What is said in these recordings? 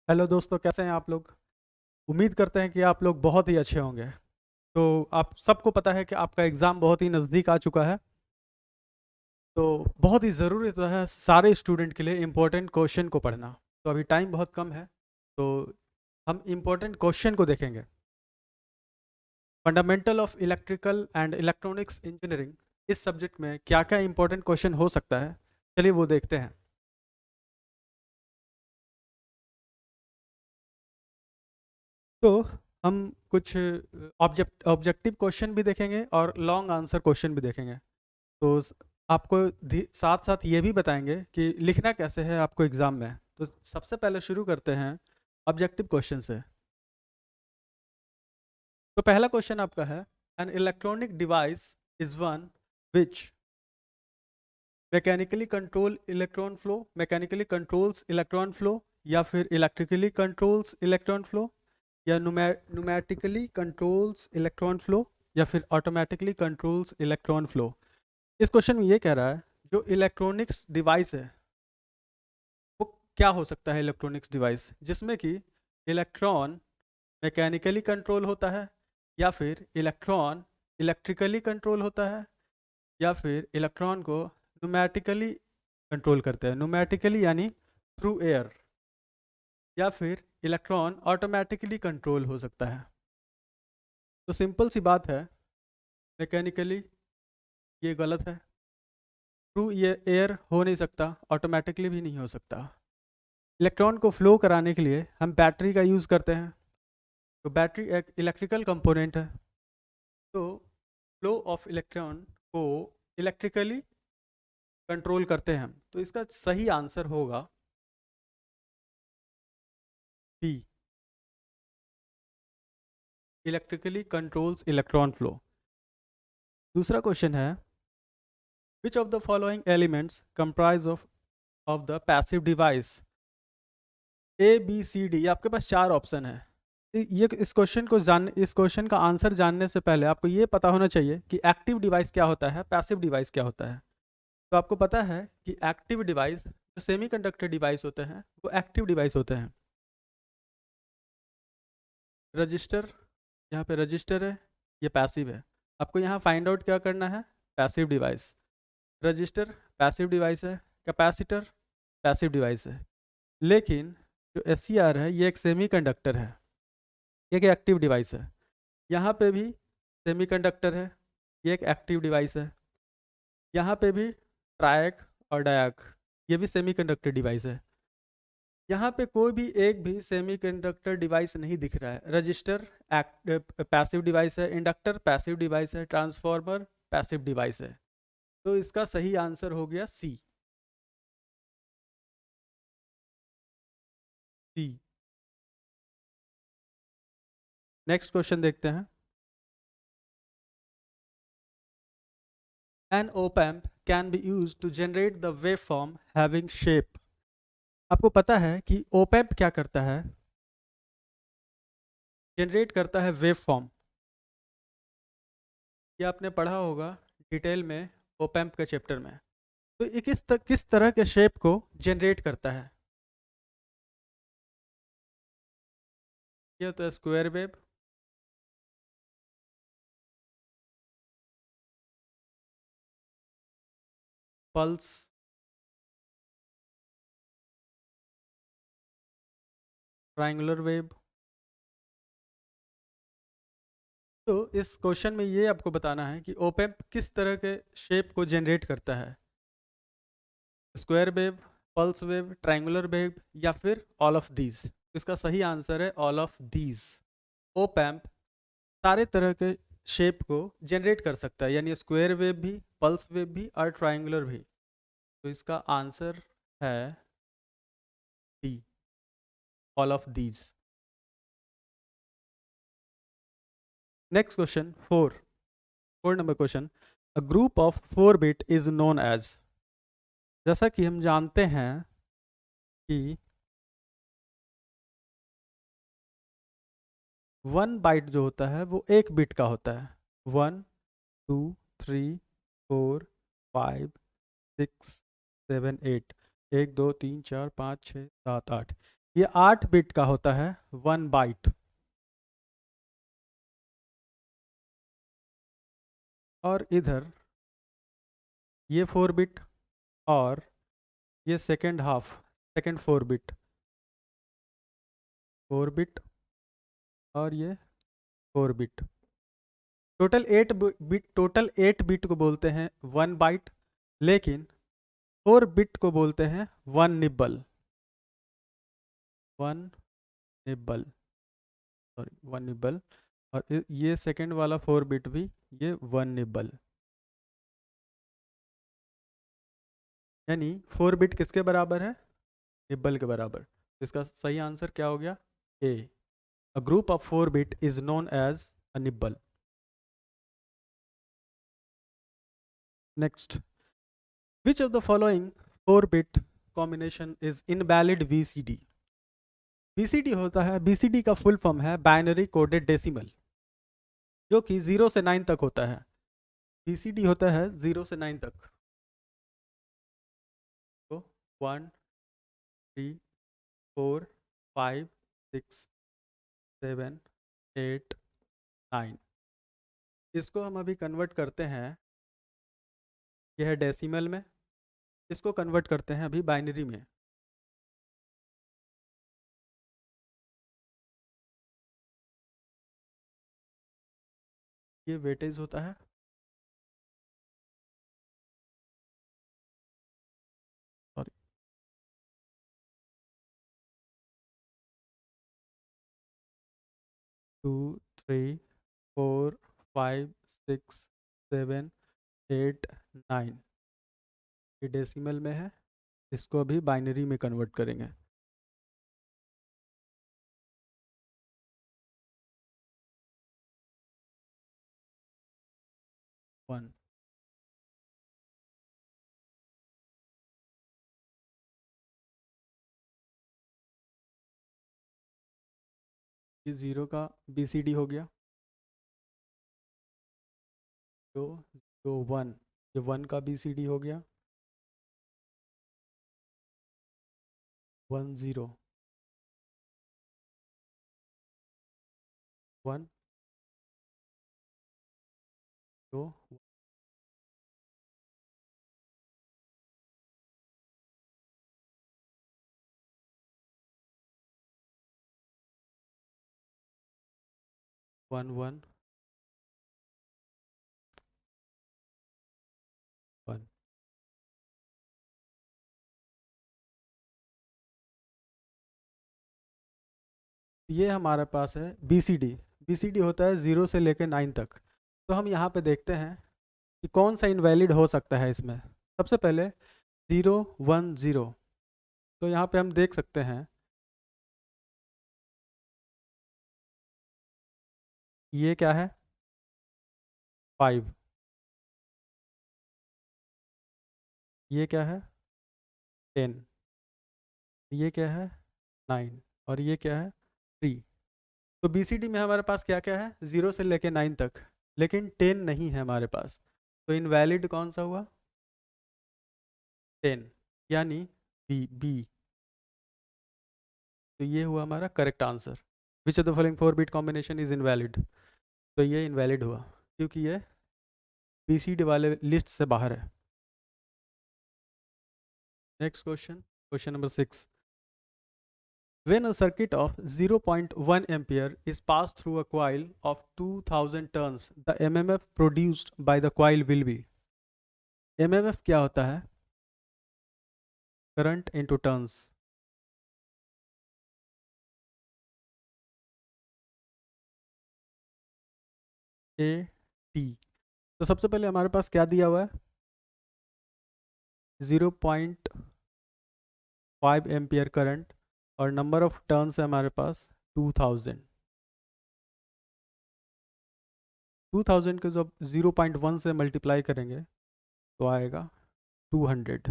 Hello दोस्तों, कैसे हैं आप लोग। उम्मीद करते हैं कि आप लोग बहुत ही अच्छे होंगे। तो आप सबको पता है कि आपका एग्ज़ाम बहुत ही नज़दीक आ चुका है। तो बहुत ही ज़रूरी तो है सारे स्टूडेंट के लिए इम्पोर्टेंट क्वेश्चन को पढ़ना। तो अभी टाइम बहुत कम है, तो हम इम्पोर्टेंट क्वेश्चन को देखेंगे। Fundamental of electrical and electronics engineering, इस सब्जेक्ट में क्या क्या इम्पोर्टेंट क्वेश्चन हो सकता है, चलिए वो देखते हैं। तो हम कुछ ऑब्जेक्टिव क्वेश्चन भी देखेंगे और लॉन्ग आंसर क्वेश्चन भी देखेंगे। तो आपको साथ साथ ये भी बताएंगे कि लिखना कैसे है आपको एग्ज़ाम में। तो सबसे पहले शुरू करते हैं ऑब्जेक्टिव क्वेश्चन से। तो पहला क्वेश्चन आपका है, an electronic device is one which mechanically control electron flow, mechanically controls electron flow, या फिर इलेक्ट्रिकली कंट्रोल्स इलेक्ट्रॉन फ्लो, या न्यूमेटिकली कंट्रोल्स इलेक्ट्रॉन फ्लो, या फिर ऑटोमेटिकली कंट्रोल्स इलेक्ट्रॉन फ्लो। इस क्वेश्चन में ये कह रहा है जो इलेक्ट्रॉनिक्स डिवाइस है वो क्या हो सकता है, इलेक्ट्रॉनिक्स डिवाइस जिसमें कि इलेक्ट्रॉन मैकेनिकली कंट्रोल होता है, या फिर इलेक्ट्रॉन इलेक्ट्रिकली कंट्रोल होता है, या फिर इलेक्ट्रॉन को न्यूमेटिकली कंट्रोल करते हैं, न्यूमेटिकली यानी थ्रू एयर, या फिर इलेक्ट्रॉन ऑटोमेटिकली कंट्रोल हो सकता है। तो सिंपल सी बात है, मैकेनिकली ये गलत है, थ्रू ये एयर हो नहीं सकता, ऑटोमेटिकली भी नहीं हो सकता। इलेक्ट्रॉन को फ्लो कराने के लिए हम बैटरी का यूज़ करते हैं। तो बैटरी एक इलेक्ट्रिकल कंपोनेंट है। तो फ्लो ऑफ इलेक्ट्रॉन को इलेक्ट्रिकली कंट्रोल करते हैं हम। तो इसका सही आंसर होगा B, electrically controls electron flow. दूसरा क्वेश्चन है, which of the following elements comprise of the passive device. A B C D, आपके पास चार ऑप्शन है। ये इस क्वेश्चन का आंसर जानने से पहले आपको ये पता होना चाहिए कि एक्टिव डिवाइस क्या होता है, पैसिव डिवाइस क्या होता है। तो आपको पता है कि एक्टिव डिवाइस जो सेमीकंडक्टर डिवाइस होते हैं वो एक्टिव डिवाइस होते हैं। रजिस्टर, यहाँ पे रजिस्टर है, ये पैसिव है। आपको यहाँ फाइंड आउट क्या करना है, passive device. Register passive device है, कैपेसिटर पैसिव डिवाइस है। लेकिन जो एस है ये एक सेमीकंडक्टर है, ये एक एक्टिव डिवाइस है। यहाँ पे भी सेमीकंडक्टर है, ये एक एक्टिव डिवाइस है। यहाँ पे भी ट्रायक और डायक, ये भी सेमीकंडक्टर डिवाइस है। यहाँ पे कोई भी एक भी सेमीकंडक्टर डिवाइस नहीं दिख रहा है। रजिस्टर पैसिव डिवाइस है, इंडक्टर पैसिव डिवाइस है, ट्रांसफार्मर पैसिव डिवाइस है। तो इसका सही आंसर हो गया सी, सी। नेक्स्ट क्वेश्चन देखते हैं। An op amp can be use to generate the wave form having shape. आपको पता है कि op amp क्या करता है, जनरेट करता है वेव फॉर्म। ये आपने पढ़ा होगा डिटेल में op amp के चैप्टर में। तो ये किस तरह के शेप को जनरेट करता है। ये होता है square wave, pulse, triangular wave. तो इस क्वेश्चन में ये आपको बताना है कि op amp किस तरह के शेप को जनरेट करता है, square wave, pulse wave, triangular wave, या फिर ऑल ऑफ दीज। इसका सही आंसर है all of these. op amp सारे तरह के शेप को जनरेट कर सकता है, यानी स्क्वायर वेव भी, पल्स वेव भी और ट्रायंगुलर भी। तो इसका आंसर है D, all of these. Next question, four number question, a group of 4 bit is known as. जैसा कि हम जानते हैं कि 1 बाइट जो होता है वो 1 बिट का होता है। 1 2 3 4 5 6 7 8, 1 2 3 4 5 6 7 8। ये 8 बिट का होता है 1 बाइट, और इधर ये 4 बिट, और ये second half, second 4 bit, 4 bit, और ये 4 bit. Total 8 bit, total 8 bit को बोलते हैं 1 बाइट, लेकिन 4 बिट को बोलते हैं 1 निब्बल, 1 निब्बल, सॉरी 1 निब्बल। और ये सेकेंड वाला 4 बिट भी, ये 1 निब्बल। यानी 4 बिट किसके बराबर है? निब्बल के बराबर। इसका सही आंसर क्या हो गया? A. A group of 4 bit is known as a nibble. Next, which of the following 4 bit combination is invalid BCD? BCD होता है, बीसीडी का फुल फॉर्म है बाइनरी कोडेड डेसिमल, जो कि 0 से 9 तक होता है। बीसीडी होता है 0 से 9 तक। तो 1, 3, 4, 5, 6, 7, 8, 9। इसको हम अभी कन्वर्ट करते हैं, यह है डेसिमल में, इसको कन्वर्ट करते हैं अभी बाइनरी में। ये वेटेज होता है, सॉरी, 2, 3, 4, 5, 6, 7, 8, 9। ये डेसिमल में है, इसको अभी बाइनरी में कन्वर्ट करेंगे। 1, ये 0 का बीसीडी हो गया, तो 1, ये 1 का बीसीडी हो गया, 1, 0, 1, तो 1, 1, 1। ये हमारे पास है बीसीडी। बीसीडी होता है 0 से लेकर 9 तक। तो हम यहाँ पे देखते हैं कि कौन सा इनवैलिड हो सकता है इसमें। सबसे पहले 0, 1, 0। तो यहाँ पे हम देख सकते हैं, ये क्या है? 5। ये क्या है? 10। ये क्या है? 9। और ये क्या है? 3। तो बीसीडी में हमारे पास क्या क्या है? 0 से लेकर 9 तक, लेकिन 10 नहीं है हमारे पास। तो इनवैलिड कौन सा हुआ? 10, यानी बी, बी। तो ये हुआ हमारा correct answer. Which of the following 4 bit combination is invalid? तो ये इनवैलिड हुआ, क्योंकि ये बीसीडी वाले लिस्ट से बाहर है। Next question, question number 6। When a circuit of 0.1 ampere is passed through a coil of 2000 turns, the mmf produced by the coil will be? mmf क्या होता है? Current into turns. A, T. तो सबसे पहले हमारे पास क्या दिया हुआ है? 0.5 एम्पियर करंट, और नंबर ऑफ टर्न्स है हमारे पास 2000। 2000 को जब 0.1 से मल्टीप्लाई करेंगे तो आएगा 200।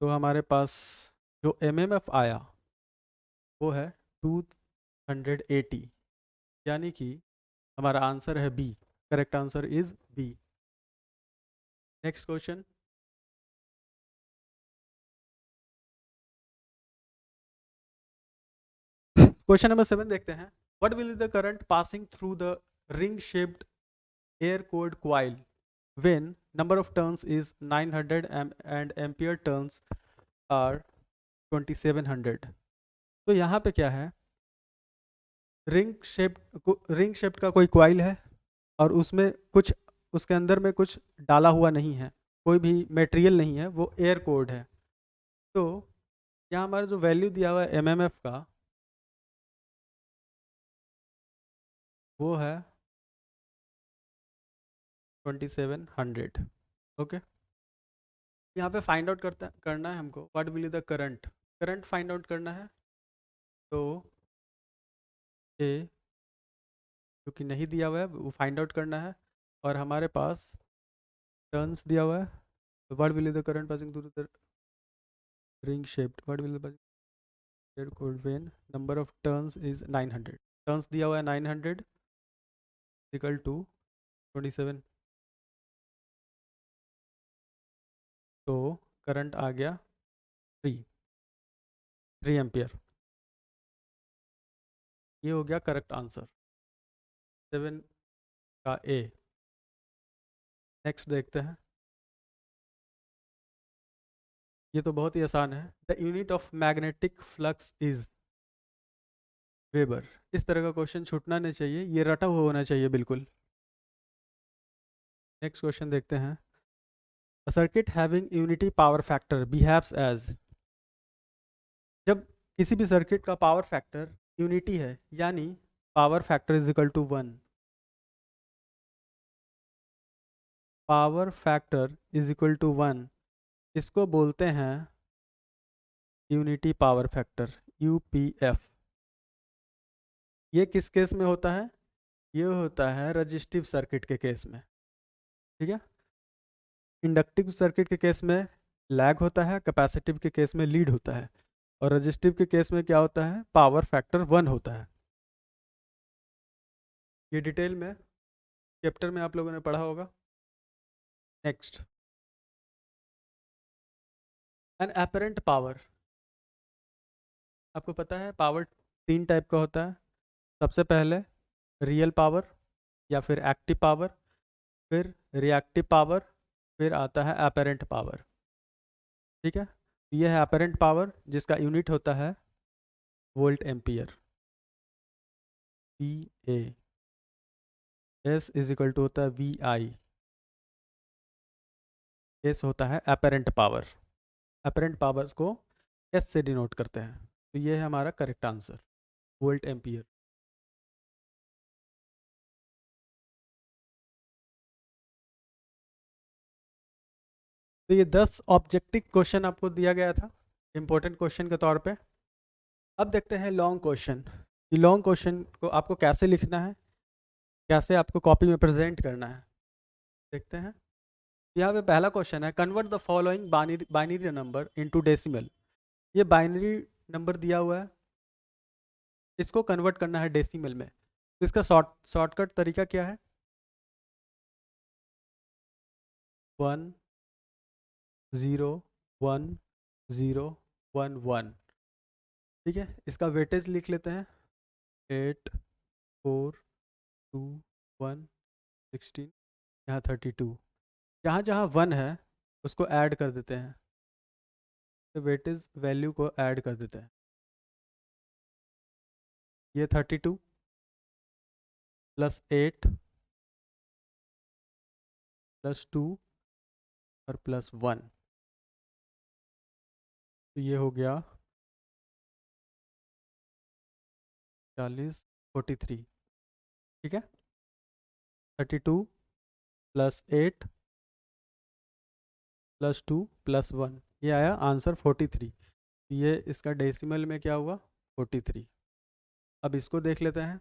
तो हमारे पास जो mmf आया वो है 280, यानी कि हमारा आंसर है B. Correct answer is B. Next question, question number 7 देखते हैं. What will the current passing through the ring shaped air cored coil when number of turns is 900 and ampere turns are 2700. तो यहाँ पे क्या है, ring shaped का कोई coil है और उसमें कुछ, उसके अंदर में कुछ डाला हुआ नहीं है, कोई भी मटेरियल नहीं है, वो एयर कोर्ड है. तो यहाँ हमारा जो वैल्यू दिया हुआ है एमएमएफ का, वो है 2700. ओके. यहाँ पे फाइंड आउट करना है हमको, what will the current find out करना है. तो ए जो कि नहीं दिया हुआ है वो फाइंड आउट करना है, और हमारे पास टर्न्स दिया हुआ है. तो what will the current passing through the ring shaped, what will the air cored when number of turns is 900. Turns दिया हुआ है 900 इक्वल टू 27. तो करंट आ गया 3 एम्पियर. ये हो गया करेक्ट आंसर 7 का ए. नेक्स्ट देखते हैं. ये तो बहुत ही आसान है. The unit of magnetic flux is weber. इस तरह का क्वेश्चन छूटना नहीं चाहिए, ये रटा हुआ होना चाहिए बिल्कुल. नेक्स्ट क्वेश्चन देखते हैं. A circuit having unity power factor behaves as. जब किसी भी सर्किट का पावर फैक्टर यूनिटी है, यानी power factor is equal to 1, power factor is equal to 1, इसको बोलते हैं यूनिटी पावर फैक्टर, यूपीएफ. ये किस केस में होता है? ये होता है रजिस्टिव सर्किट के केस में. ठीक है. इंडक्टिव सर्किट के केस में लैग होता है, कैपेसिटिव के केस में लीड होता है, और रजिस्टिव के केस में क्या होता है? पावर फैक्टर 1 होता है. ये डिटेल में चैप्टर में आप लोगों ने पढ़ा होगा. Next, an apparent power. आपको पता है पावर 3 टाइप का होता है. सबसे पहले रियल पावर या फिर एक्टिव पावर, फिर रिएक्टिव पावर, फिर आता है एपरेंट पावर. ठीक है. ये है एपरेंट पावर, जिसका यूनिट होता है volt ampere, VA. S is equal to होता है VI. एस होता है एपरेंट पावर. एपरेंट पावर को एस से डिनोट करते हैं. तो ये है हमारा करेक्ट आंसर, वोल्ट एम्पियर. तो ये 10 ऑब्जेक्टिव क्वेश्चन आपको दिया गया था इंपॉर्टेंट क्वेश्चन के तौर पे. अब देखते हैं लॉन्ग क्वेश्चन. ये लॉन्ग क्वेश्चन को आपको कैसे लिखना है, कैसे आपको कॉपी में प्रेजेंट करना है, देखते हैं. यहाँ पे पहला क्वेश्चन है, convert the following binary number into decimal. ये बाइनरी नंबर दिया हुआ है, इसको कन्वर्ट करना है डेसिमल में. तो इसका शॉर्टकट तरीका क्या है? 1 0 1 0 1 1. ठीक है. इसका वेटेज लिख लेते हैं, 8 4 2 1 16, यहाँ 32. जहाँ जहाँ 1 है उसको ऐड कर देते हैं, तो वेटेज वैल्यू को ऐड कर देते हैं. ये 32 प्लस 8 प्लस 2 और प्लस 1, तो ये हो गया 40 43. ठीक है. 32 प्लस 8 प्लस 2 प्लस 1, ये आया आंसर 43. ये इसका डेसिमल में क्या हुआ? 43. अब इसको देख लेते हैं.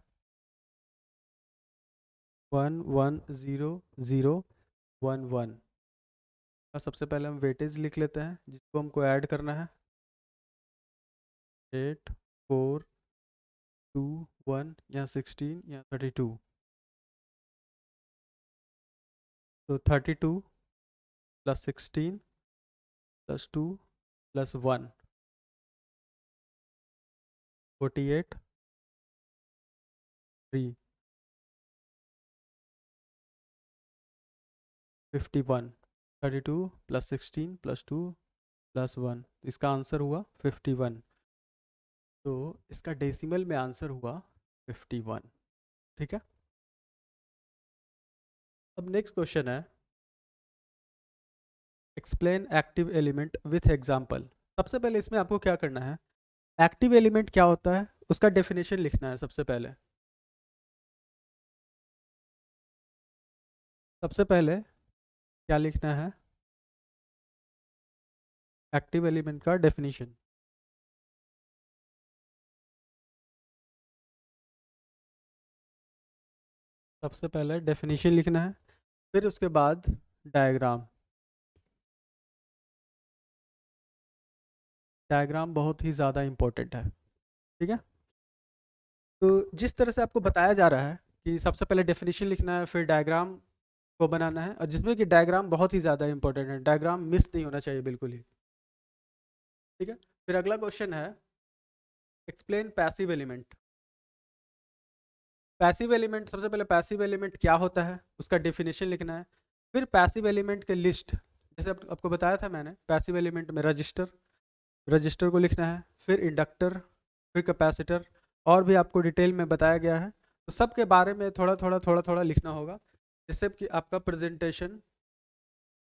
1 1 0 0 1 1 का सबसे पहले हम वेटेज लिख लेते हैं, जिसको हमको ऐड करना है. 8 4 2 1, यहाँ 16, यहाँ 32. तो 32 plus 16 plus 2 plus 1, 48 3, 51, 32 plus 16 plus 2 plus 1, इसका आंसर हुआ 51। तो इसका डेसिमल में आंसर हुआ 51। ठीक है। अब नेक्स्ट क्वेश्चन है, explain active element with example. सबसे पहले इसमें आपको क्या करना है, एक्टिव एलिमेंट क्या होता है उसका डेफिनेशन लिखना है। सबसे पहले क्या लिखना है, एक्टिव एलिमेंट का डेफिनेशन। सबसे पहले डेफिनेशन लिखना है, फिर उसके बाद डायग्राम। डायग्राम बहुत ही ज़्यादा इम्पोर्टेंट है। ठीक है। तो जिस तरह से आपको बताया जा रहा है कि सबसे पहले डेफिनेशन लिखना है, फिर डायग्राम को बनाना है, और जिसमें कि डायग्राम बहुत ही ज़्यादा इंपॉर्टेंट है, डायग्राम मिस नहीं होना चाहिए बिल्कुल ही। ठीक है। फिर अगला क्वेश्चन है, explain passive element. Passive element, सबसे पहले पैसिव एलिमेंट क्या होता है उसका डेफिनेशन लिखना है, फिर पैसिव एलिमेंट के लिस्ट, जैसे आपको बताया था मैंने, पैसिव एलिमेंट में रजिस्टर, रजिस्टर को लिखना है, फिर इंडक्टर, फिर कैपेसिटर, और भी आपको डिटेल में बताया गया है। तो सब के बारे में थोड़ा थोड़ा लिखना होगा, जिससे कि आपका प्रेजेंटेशन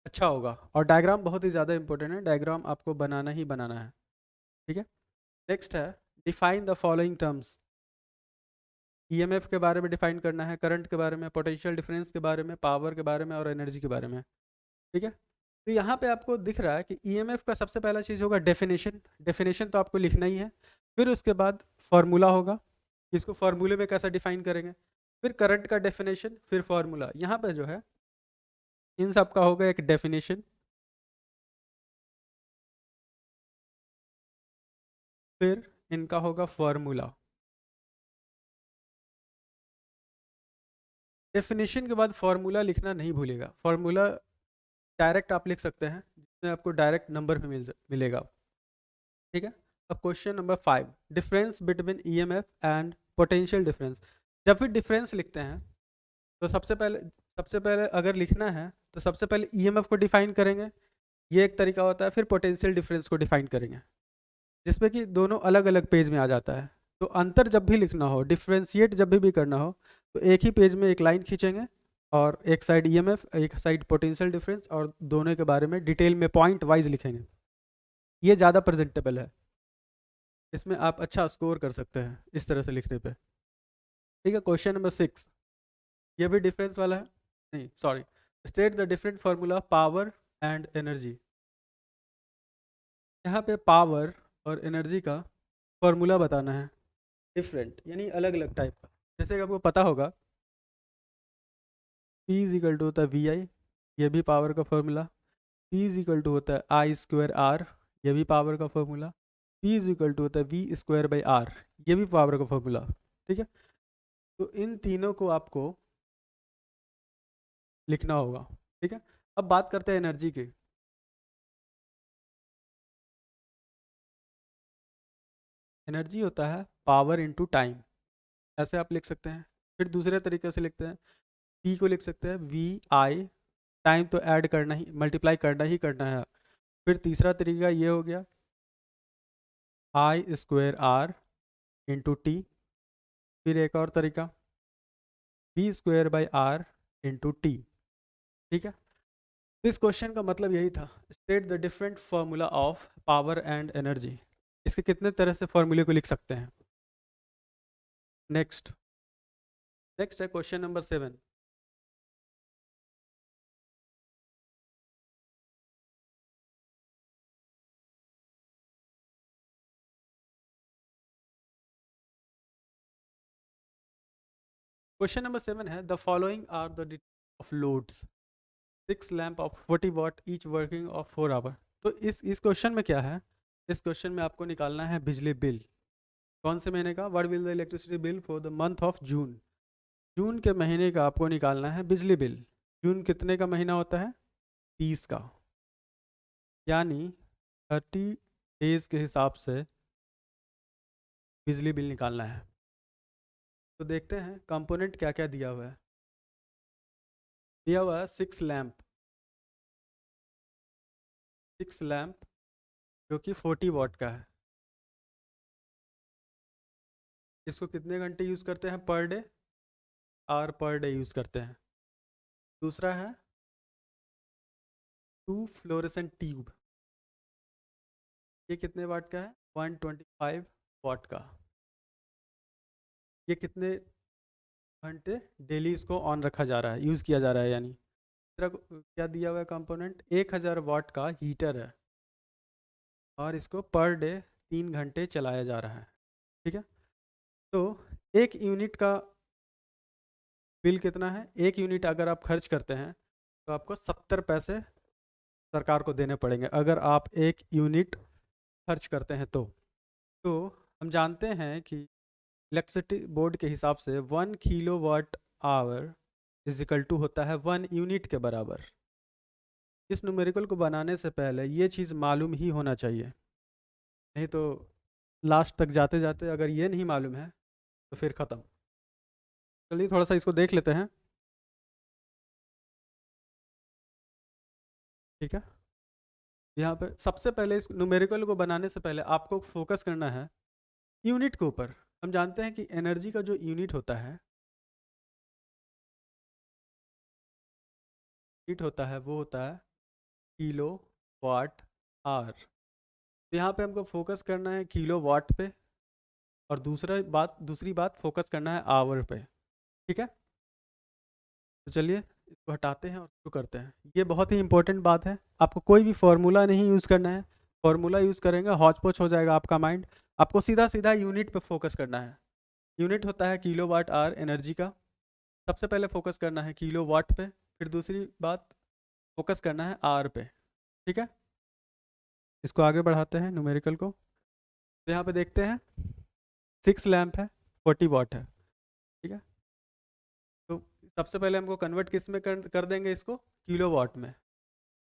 अच्छा होगा। और डायग्राम बहुत ही ज़्यादा इंपॉर्टेंट है, डायग्राम आपको बनाना ही बनाना है। ठीक है। नेक्स्ट है, define the following terms. EMF के बारे में डिफाइन करना है, करंट के बारे में, पोटेंशियल डिफरेंस के बारे में, पावर के बारे में, और एनर्जी के बारे में। ठीक है। तो यहाँ पे आपको दिख रहा है कि ईएमएफ का सबसे पहला चीज़ होगा डेफिनेशन। डेफिनेशन तो आपको लिखना ही है। फिर उसके बाद फॉर्मूला होगा, इसको फॉर्मूले में कैसे डिफाइन करेंगे, फिर करंट का डेफिनेशन, फिर फॉर्मूला। यहाँ पे जो है इन सब का होगा एक डेफिनेशन, फिर इनका होगा फॉर्मूला। डेफिनेशन के बाद फॉर्मूला लिखना नहीं भूलेगा। फॉर्मूला डायरेक्ट आप लिख सकते हैं, जिसमें आपको डायरेक्ट नंबर भी मिलेगा। ठीक है। अब question number 5, difference between EMF and potential difference. जब भी डिफरेंस लिखते हैं तो सबसे पहले अगर लिखना है तो सबसे पहले ईएमएफ को डिफाइन करेंगे, ये एक तरीका होता है, फिर पोटेंशियल डिफरेंस को डिफाइन करेंगे, जिसमें कि दोनों अलग अलग पेज में आ जाता है। तो अंतर जब भी लिखना हो, डिफ्रेंशिएट जब भी करना हो, तो एक ही पेज में एक लाइन खींचेंगे, और एक साइड ईएमएफ, एक साइड पोटेंशियल डिफरेंस, और दोनों के बारे में डिटेल में पॉइंट वाइज लिखेंगे। ये ज़्यादा प्रेजेंटेबल है, इसमें आप अच्छा स्कोर कर सकते हैं इस तरह से लिखने पे। ठीक है। क्वेश्चन नंबर 6, ये भी डिफरेंस वाला है, नहीं sorry, state the different formula power and energy. यहाँ पे पावर और एनर्जी का फॉर्मूला बताना है, डिफरेंट यानी अलग अलग टाइप का। जैसे कि आपको पता होगा P इज इक्वल टू होता है वी आई, ये भी पावर का formula. P is equal to होता है आई स्क्वायर आर, ये भी पावर का formula. P is equal to होता है वी स्क्वायर बाई आर, ये भी पावर का फॉर्मूला। ठीक है। तो इन तीनों को आपको लिखना होगा। ठीक है। अब बात करते हैं एनर्जी की। एनर्जी होता है पावर इनटू टाइम, ऐसे आप लिख सकते हैं। फिर दूसरे तरीके से लिखते हैं, P को लिख सकते हैं वी आई, टाइम तो ऐड करना ही, मल्टीप्लाई करना ही करना है। फिर तीसरा तरीका ये हो गया, I square R into T. फिर एक और तरीका, V square by R into T. ठीक है। तो इस क्वेश्चन का मतलब यही था, state the different formula of power and energy. इसके कितने तरह से फॉर्मूले को लिख सकते हैं। नेक्स्ट नेक्स्ट है क्वेश्चन नंबर 7, क्वेश्चन नंबर 7 है, the following are the of loads, 6 lamp of 40 watt each working of 4 our. तो इस क्वेश्चन में क्या है, इस क्वेश्चन में आपको निकालना है बिजली बिल। कौन से महीने का, what will the electricity bill for the month of June. जून के महीने का आपको निकालना है बिजली बिल। जून कितने का महीना होता है, 30 का, यानी 30 डेज के हिसाब से बिजली बिल निकालना है। तो देखते हैं कंपोनेंट क्या क्या दिया हुआ है। दिया हुआ है 6 लैम्प जो कि 40 वाट का है। इसको कितने घंटे यूज़ करते हैं per day? Hour per day use करते हैं। दूसरा है 2 फ्लोरेसेंट ट्यूब, ये कितने वाट का है? 125 वाट का। ये कितने घंटे डेली इसको ऑन रखा जा रहा है, यूज़ किया जा रहा है यानी। तीसरा क्या दिया हुआ है कंपोनेंट? 1000 वाट का हीटर है और इसको पर डे 3 घंटे चलाया जा रहा है। ठीक है, तो एक यूनिट का बिल कितना है? एक यूनिट अगर आप खर्च करते हैं तो आपको 70 पैसे सरकार को देने पड़ेंगे अगर आप एक यूनिट खर्च करते हैं तो हम जानते हैं कि इलेक्ट्रिसिटी बोर्ड के हिसाब से 1 kilowatt hour is equal to होता है 1 यूनिट के बराबर। इस न्यूमेरिकल को बनाने से पहले ये चीज़ मालूम ही होना चाहिए, नहीं तो लास्ट तक जाते जाते अगर ये नहीं मालूम है तो फिर ख़त्म। चलिए थोड़ा सा इसको देख लेते हैं। ठीक है, यहाँ पे सबसे पहले इस न्यूमेरिकल को बनाने से पहले आपको फोकस करना है यूनिट के ऊपर। हम जानते हैं कि एनर्जी का जो यूनिट होता है वो होता है किलो वाट आवर। तो यहाँ पे हमको फोकस करना है किलो वाट पे और दूसरी बात फोकस करना है आवर पे। ठीक है, तो चलिए इसको हटाते हैं और शुरू करते हैं। ये बहुत ही इंपॉर्टेंट बात है, आपको कोई भी फार्मूला नहीं यूज़ करना है। फार्मूला यूज़ करेंगे हौच पौच हो जाएगा आपका माइंड। आपको सीधा सीधा यूनिट पे फोकस करना है। यूनिट होता है किलो वाट आवर एनर्जी का। सबसे पहले फोकस करना है किलो वाट पे, फिर दूसरी बात फोकस करना है आवर पे। ठीक है, इसको आगे बढ़ाते हैं न्यूमेरिकल को। तो यहाँ पे देखते हैं 6 लैम्प है, 40 वाट है। ठीक है, तो सबसे पहले हमको कन्वर्ट किस में कर देंगे इसको? किलो वाट में।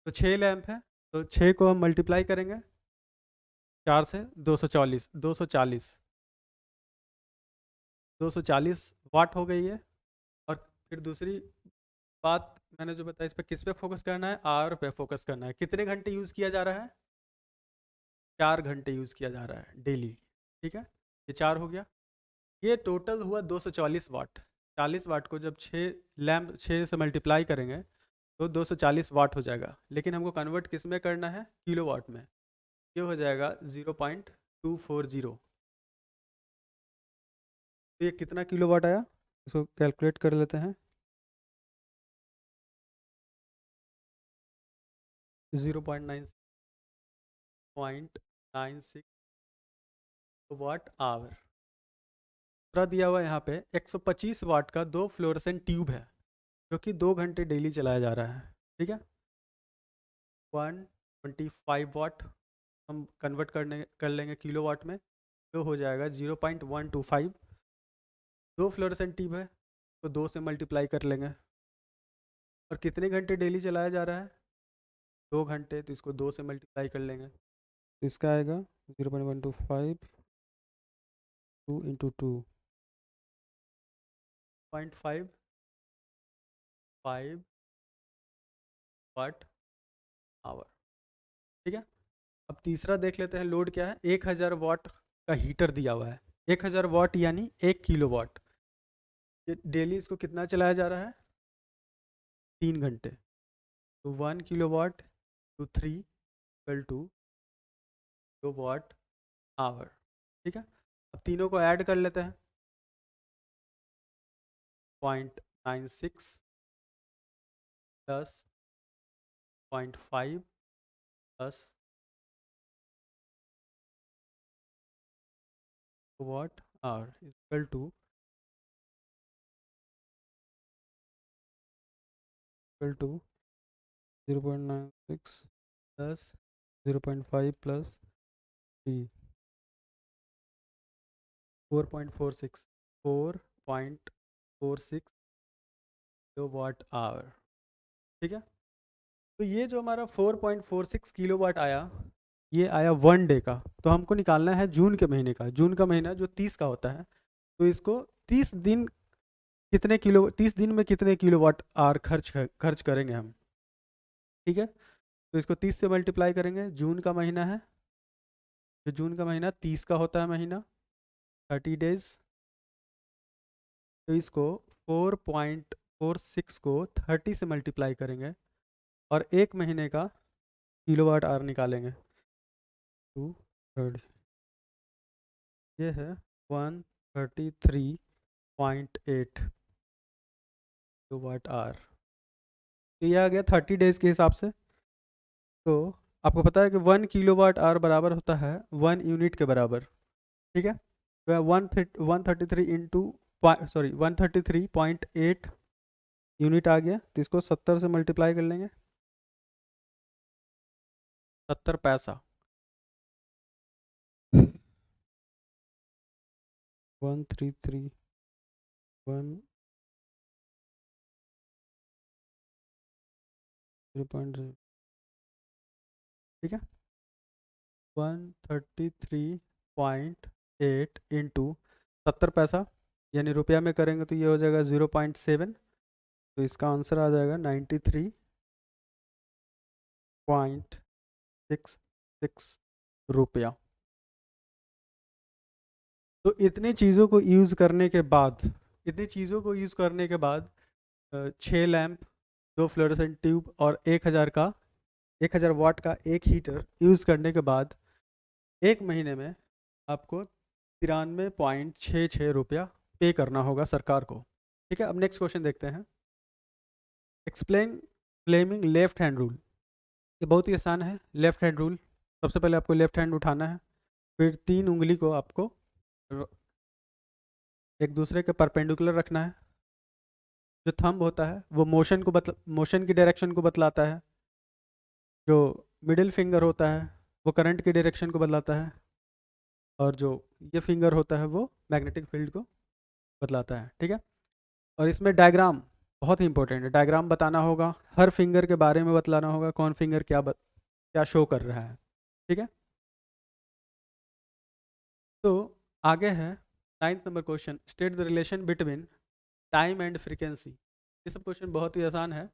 तो 6 लैम्प है तो 6 को हम मल्टीप्लाई करेंगे 4 से, 240 वाट हो गई है। और फिर दूसरी बात मैंने जो बताया, इस पर किस पे फोकस करना है? आवर पे फोकस करना है। कितने घंटे यूज़ किया जा रहा है? 4 घंटे यूज़ किया जा रहा है डेली। ठीक है, ये 4 हो गया। ये टोटल हुआ 240 वाट। 40 वाट को जब 6 से मल्टीप्लाई करेंगे तो 240 वाट हो जाएगा, लेकिन हमको कन्वर्ट किस में करना है? किलो वाट में। ये हो जाएगा 0.240। तो ये कितना किलो वाट आया, इसको कैलकुलेट कर लेते हैं। 0.96 वाट आवर। दूसरा दिया हुआ यहाँ पे 125 वाट का 2 फ्लोरेसेंट ट्यूब है जो कि 2 घंटे डेली चलाया जा रहा है। ठीक है, 125 वाट हम कन्वर्ट कर लेंगे किलो वाट में, तो हो जाएगा 0.125। 2 फ्लोरेसेंट ट्यूब है तो 2 से मल्टीप्लाई कर लेंगे। और कितने घंटे डेली चलाया जा रहा है? 2 घंटे, तो इसको 2 से मल्टीप्लाई कर लेंगे। तो इसका आएगा 0.125 2 इंटू 2.55 वाट आवर। ठीक है, अब तीसरा देख लेते हैं लोड क्या है। 1000 वाट का हीटर दिया हुआ है। 1000 वाट यानी 1 किलो वाट। ये डेली इसको कितना चलाया जा रहा है? 3 घंटे। तो 1 kilo watt to 3 equal to kilo watt hour. ठीक है, अब तीनों को ऐड कर लेते हैं। 0.96 plus 0.5 plus watt hour equal to 0.96 plus 0.5 plus 3 4.46 kilo watt hour. ठीक है, तो ये जो हमारा 4.46 किलो वाट आया, ये आया 1 डे का। तो हमको निकालना है जून के महीने का। जून का महीना जो 30 का होता है, तो इसको 30 दिन में कितने किलोवाट आवर खर्च करेंगे हम, ठीक है। तो इसको 30 से मल्टीप्लाई करेंगे, जून का महीना है, तो जून का महीना 30 का होता है महीना, 30 डेज। तो इसको 4.46 को 30 से मल्टीप्लाई करेंगे और एक महीने का किलोवाट आवर निकालेंगे। 230, ये है 133.8 किलोवाट आवर। तो ये आ गया 30 डेज के हिसाब से। तो आपको पता है कि 1 किलोवाट आवर बराबर होता है 1 यूनिट के बराबर, ठीक है। तो 133 इंटू 133.8 यूनिट आ गया। तो इसको 70 से मल्टीप्लाई कर लेंगे, 70 पैसा, 133.1 0.0, ठीक है। 133.8 इंटू 70 पैसा, यानी रुपया में करेंगे तो ये हो जाएगा 0.7। तो इसका आंसर आ जाएगा 93.66 रुपया। तो इतनी चीज़ों को यूज़ करने के बाद 6 लैंप, 2 फ्लोरेसेंट ट्यूब और 1000 वाट का एक हीटर यूज़ करने के बाद एक महीने में आपको 93.66 रुपया पे करना होगा सरकार को, ठीक है। अब नेक्स्ट क्वेश्चन देखते हैं। Explain Fleming left hand rule. ये बहुत ही आसान है। लेफ्ट हैंड रूल, सबसे पहले आपको लेफ्ट हैंड उठाना है, फिर 3 उंगली को आपको एक दूसरे के परपेंडिकुलर रखना है। जो थंब होता है वो मोशन की डायरेक्शन को बतलाता है। जो मिडिल फिंगर होता है वो करंट की डायरेक्शन को बतलाता है, और जो ये फिंगर होता है वो मैग्नेटिक फील्ड को बतलाता है, ठीक है। और इसमें डायग्राम बहुत ही इंपॉर्टेंट है। डायग्राम बताना होगा, हर फिंगर के बारे में बतलाना होगा, कौन फिंगर क्या शो कर रहा है, ठीक है। तो आगे है 9th number question, state the relation between time and frequency. ये सब क्वेश्चन बहुत ही आसान है।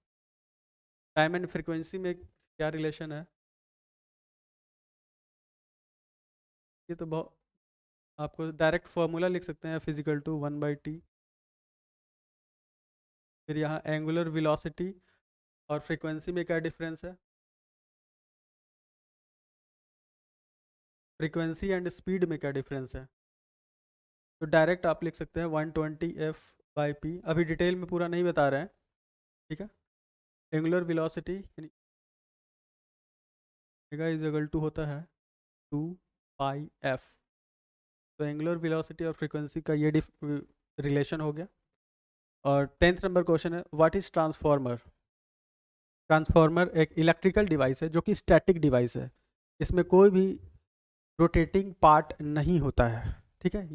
टाइम एंड फ्रीक्वेंसी में क्या रिलेशन है, ये तो बहुत, आपको डायरेक्ट फॉर्मूला लिख सकते हैं, फिजिकल टू 1/t। फिर यहाँ एंगुलर वेलोसिटी और फ्रीक्वेंसी में क्या डिफरेंस है, फ्रीक्वेंसी एंड स्पीड में क्या डिफरेंस है। तो डायरेक्ट आप लिख सकते हैं 120f/p। अभी डिटेल में पूरा नहीं बता रहे हैं, ठीक है। Angular velocity is equal to होता है 2πf। तो एंगुलर वेलोसिटी और फ्रीक्वेंसी का ये रिलेशन हो गया। और 10th नंबर क्वेश्चन है, व्हाट इज ट्रांसफॉर्मर। ट्रांसफॉर्मर एक इलेक्ट्रिकल डिवाइस है जो कि स्टैटिक डिवाइस है, इसमें कोई भी रोटेटिंग पार्ट नहीं होता है, ठीक है।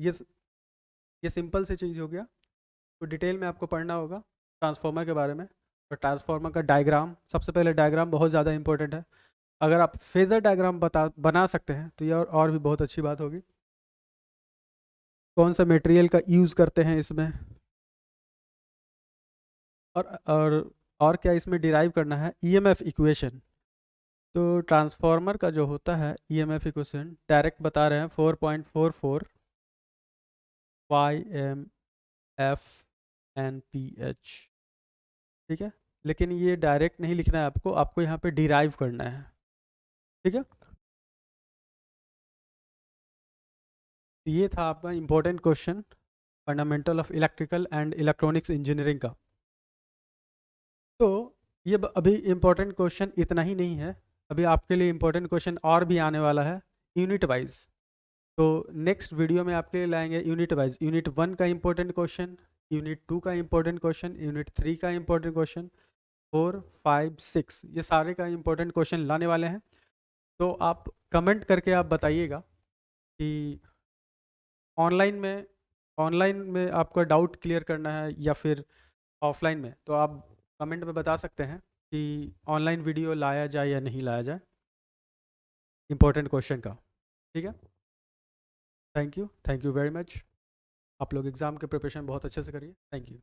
ये सिंपल सी चीज़ हो गया। तो डिटेल में आपको पढ़ना होगा ट्रांसफार्मर के बारे में। तो ट्रांसफार्मर का डायग्राम, सबसे पहले डायग्राम बहुत ज़्यादा इंपॉर्टेंट है। अगर आप फेजर डायग्राम बना सकते हैं तो ये और भी बहुत अच्छी बात होगी। कौन सा मटेरियल का यूज़ करते हैं इसमें, और और और क्या इसमें डिराइव करना है, ईएमएफ इक्वेशन। तो ट्रांसफार्मर का जो होता है ईएमएफ इक्वेशन डायरेक्ट बता रहे हैं 4.44 YMFNPH, ठीक है। लेकिन ये डायरेक्ट नहीं लिखना है आपको, आपको यहाँ पे डिराइव करना है, ठीक है। तो ये था आपका important question fundamental of electrical and electronics engineering का। तो ये अभी इम्पोर्टेंट क्वेश्चन इतना ही नहीं है, अभी आपके लिए इम्पोर्टेंट क्वेश्चन और भी आने वाला है यूनिट वाइज। तो नेक्स्ट वीडियो में आपके लिए लाएंगे यूनिट वाइज, यूनिट 1 का इम्पोर्टेंट क्वेश्चन, यूनिट 2 का इम्पोर्टेंट क्वेश्चन, यूनिट 3 का इम्पोर्टेंट क्वेश्चन, 4, 5, 6 ये सारे का इम्पोर्टेंट क्वेश्चन लाने वाले हैं। तो आप कमेंट करके आप बताइएगा कि ऑनलाइन में आपका डाउट क्लियर करना है या फिर ऑफलाइन में। तो आप कमेंट में बता सकते हैं कि ऑनलाइन वीडियो लाया जाए या नहीं लाया जाए इम्पोर्टेंट क्वेश्चन का, ठीक है। Thank you very much. आप लोग एग्ज़ाम के प्रिपरेशन बहुत अच्छे से करिए। Thank you.